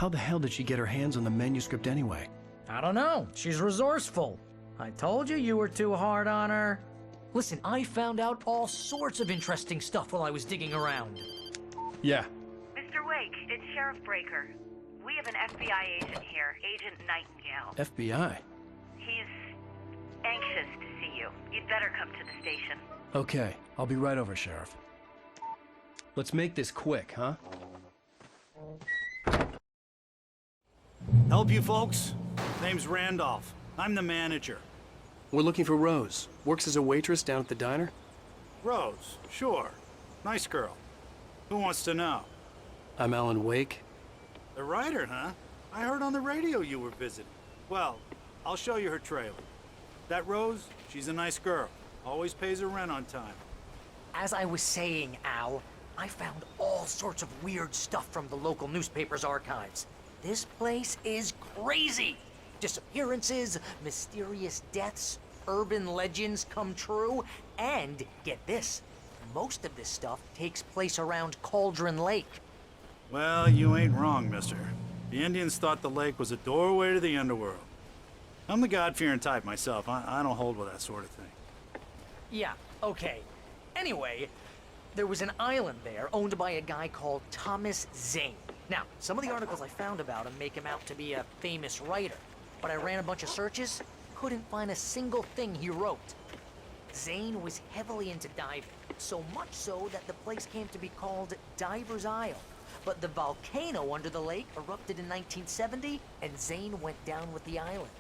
How the hell did she get her hands on the manuscript anyway? I don't know. She's resourceful. I told you you were too hard on her. Listen, I found out all sorts of interesting stuff while I was digging around. Yeah. Mr. Wake, it's Sheriff Breaker. We have an FBI agent here, Agent Nightingale. FBI? He's anxious to see you. You'd better come to the station. Okay, I'll be right over, Sheriff. Let's make this quick, huh? Help you folks? Name's Randolph. I'm the manager. We're looking for Rose. Works as a waitress down at the diner? Rose, sure. Nice girl. Who wants to know? I'm Alan Wake. The writer, huh? I heard on the radio you were visiting. Well, I'll show you her trailer. That Rose, she's a nice girl. Always pays her rent on time. As I was saying, Al, I found all sorts of weird stuff from the local newspaper's archives. This place is crazy. Disappearances, mysterious deaths, urban legends come true, and get this, most of this stuff takes place around Cauldron Lake. Well, you ain't wrong, mister. The Indians thought the lake was a doorway to the underworld. I'm the God-fearing type myself. I don't hold with that sort of thing. Yeah, okay. Anyway, there was an island there owned by a guy called Thomas Zane. Now, some of the articles I found about him make him out to be a famous writer, but I ran a bunch of searches, couldn't find a single thing he wrote. Zane was heavily into diving, so much so that the place came to be called Diver's Isle. But the volcano under the lake erupted in 1970, and Zane went down with the island.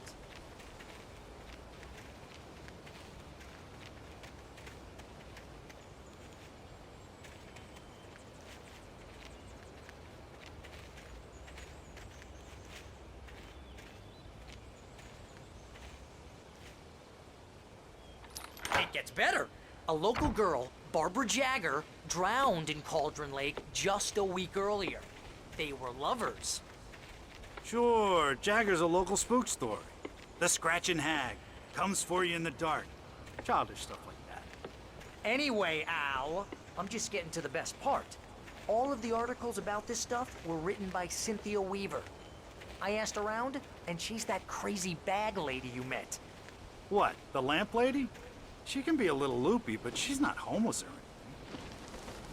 It gets better. A local girl, Barbara Jagger, drowned in Cauldron Lake just a week earlier. They were lovers. Sure, Jagger's a local spook story. The Scratching Hag comes for you in the dark. Childish stuff like that. Anyway, Al, I'm just getting to the best part. All of the articles about this stuff were written by Cynthia Weaver. I asked around, and she's that crazy bag lady you met. What, the lamp lady? She can be a little loopy, but she's not homeless or anything.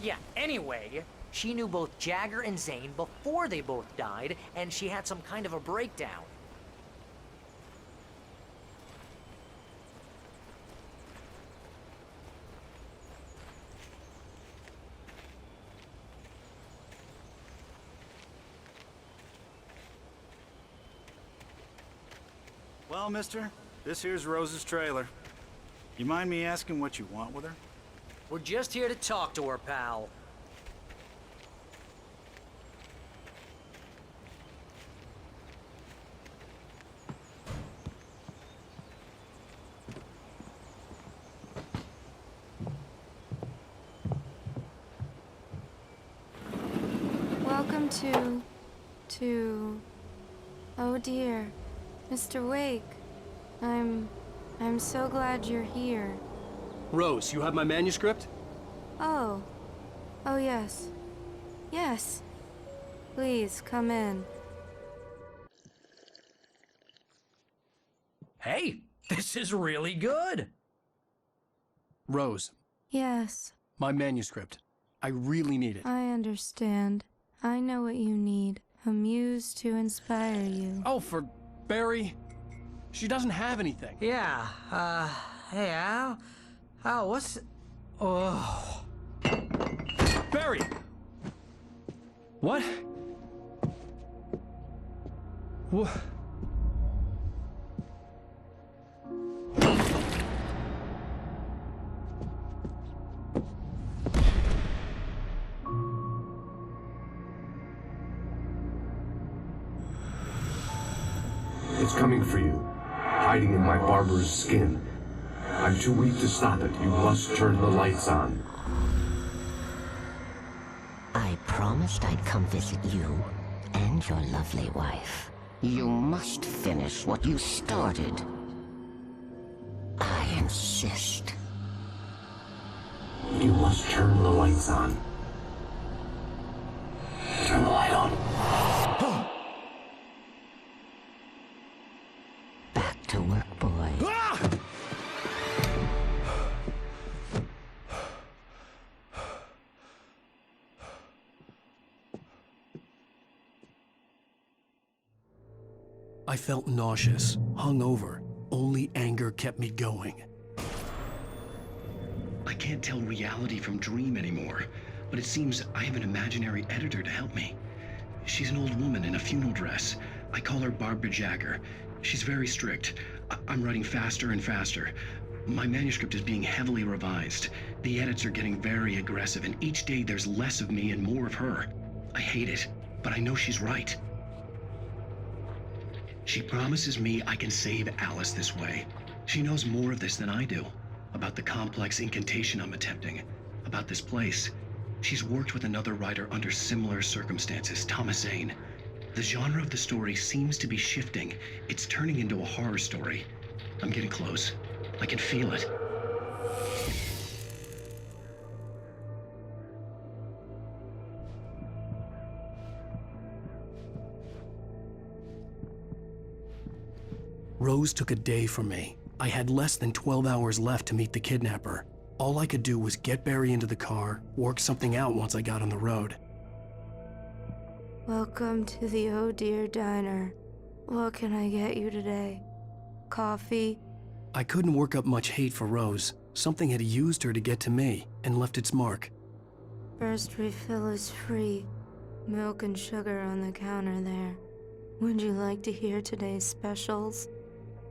Yeah, anyway, she knew both Jagger and Zane before they both died, and she had some kind of a breakdown. Well, mister, this here's Rose's trailer. You mind me asking what you want with her? We're just here to talk to her, pal. Welcome to... Oh dear, Mr. Wake. I'm so glad you're here. Rose, you have my manuscript? Oh. Oh, yes. Yes. Please, come in. Hey, this is really good. Rose, Yes, my manuscript. I really need it. I understand. I know what you need. A muse to inspire you. Oh, for Barry. She doesn't have anything. Yeah, hey, Al? Al, what's... Oh... Barry! What? What? It's coming for you, hiding in my barber's skin. I'm too weak to stop it. You must turn the lights on. I promised I'd come visit you and your lovely wife. You must finish what you started. I insist. You must turn the lights on. Turn the light on. I felt nauseous, hungover. Only anger kept me going. I can't tell reality from dream anymore, but it seems I have an imaginary editor to help me. She's an old woman in a funeral dress. I call her Barbara Jagger. She's very strict. I'm writing faster and faster. My manuscript is being heavily revised. The edits are getting very aggressive, and each day there's less of me and more of her. I hate it, but I know she's right. She promises me I can save Alice this way. She knows more of this than I do. About the complex incantation I'm attempting. About this place. She's worked with another writer under similar circumstances, Thomas Zane. The genre of the story seems to be shifting. It's turning into a horror story. I'm getting close. I can feel it. Rose took a day from me. I had less than 12 hours left to meet the kidnapper. All I could do was get Barry into the car, work something out once I got on the road. Welcome to the Oh Dear Diner. What can I get you today? Coffee? I couldn't work up much hate for Rose. Something had used her to get to me and left its mark. First refill is free. Milk and sugar on the counter there. Would you like to hear today's specials?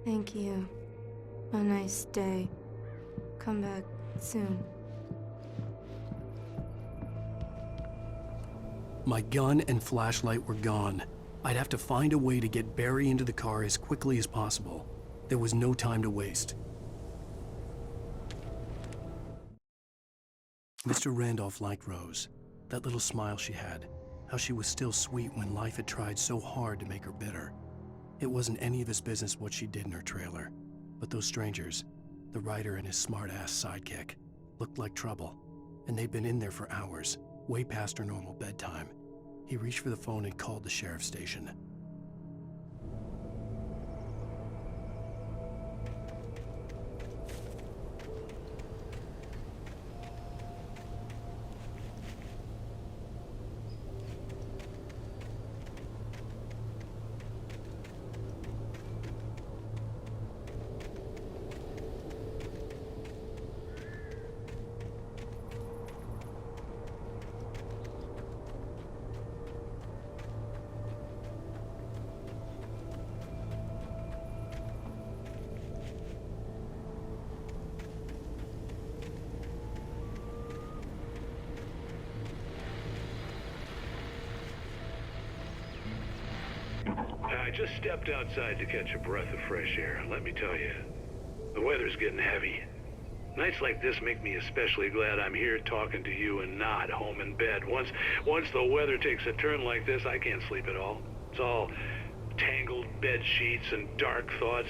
Thank you. A nice day. Come back soon. My gun and flashlight were gone. I'd have to find a way to get Barry into the car as quickly as possible. There was no time to waste. Mr. Randolph liked Rose. That little smile she had. How she was still sweet when life had tried so hard to make her bitter. It wasn't any of his business what she did in her trailer. But those strangers, the writer and his smart-ass sidekick, looked like trouble. And they'd been in there for hours, way past her normal bedtime. He reached for the phone and called the sheriff's station. I just stepped outside to catch a breath of fresh air. Let me tell you, the weather's getting heavy. Nights like this make me especially glad I'm here talking to you and not home in bed. Once the weather takes a turn like this, I can't sleep at all. It's all tangled bed sheets and dark thoughts,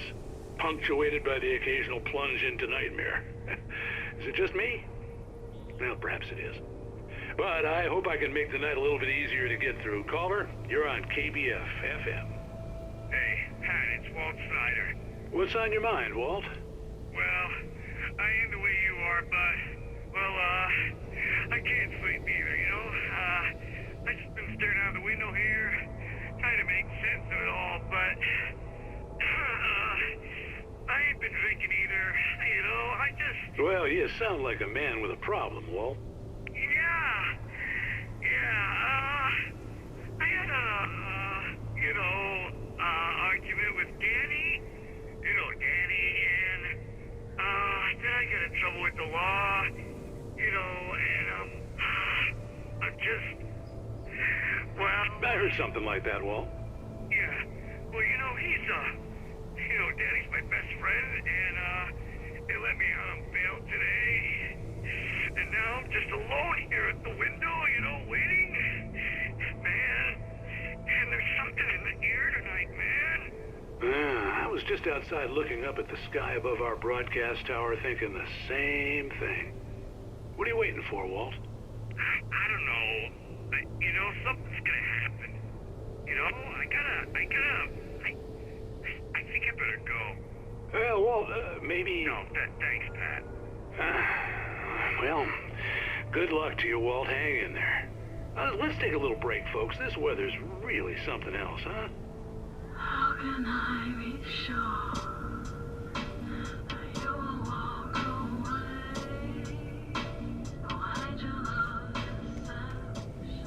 punctuated by the occasional plunge into nightmare. Is it just me? Well, perhaps it is. But I hope I can make the night a little bit easier to get through. Caller, you're on KBF FM. Hey, Pat, it's Walt Snyder. What's on your mind, Walt? Well, I am the way you are, but, I can't sleep either, you know? I just been staring out the window here, trying to make sense of it all, but, I ain't been drinking either, you know, Well, you sound like a man with a problem, Walt. I had argument with Danny, and, then I got in trouble with the law, and, I'm just, I heard something like that, Walt. yeah, well, Danny's my best friend, and, they let me out on bail today, and now I'm just alone here at the window, waiting. Man, and there's something in the air tonight, man. I was just outside looking up at the sky above our broadcast tower thinking the same thing. What are you waiting for, Walt? I don't know. Something's gonna happen. I think I better go. Well, Walt, maybe... No, thanks, Pat. Well, good luck to you, Walt. Hang in there. Let's take a little break, folks. This weather's really something else, huh? can I be sure you will walk away? Why'd you love deception?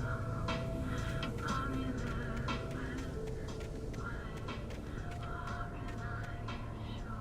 Love me this way. How can I be sure?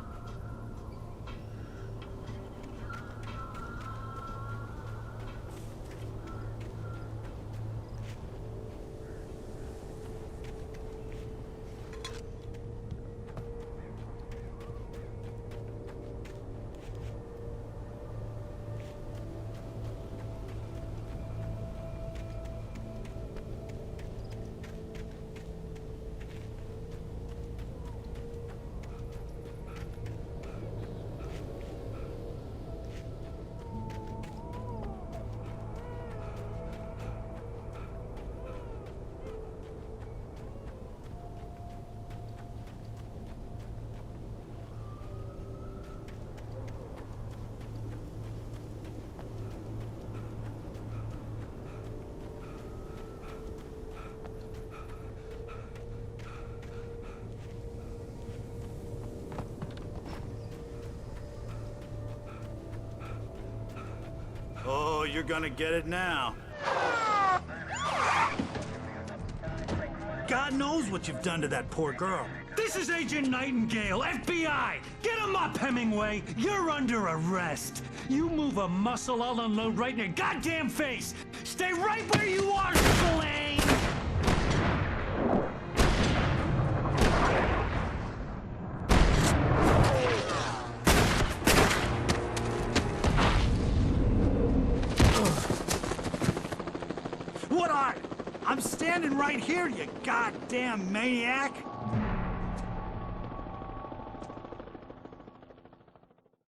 Oh, you're gonna get it now. God knows what you've done to that poor girl. This is Agent Nightingale, FBI! Get him up, Hemingway! You're under arrest! You move a muscle, I'll unload right in your goddamn face! Stay right where you are, Spillane! What are you? I'm standing right here, you goddamn maniac!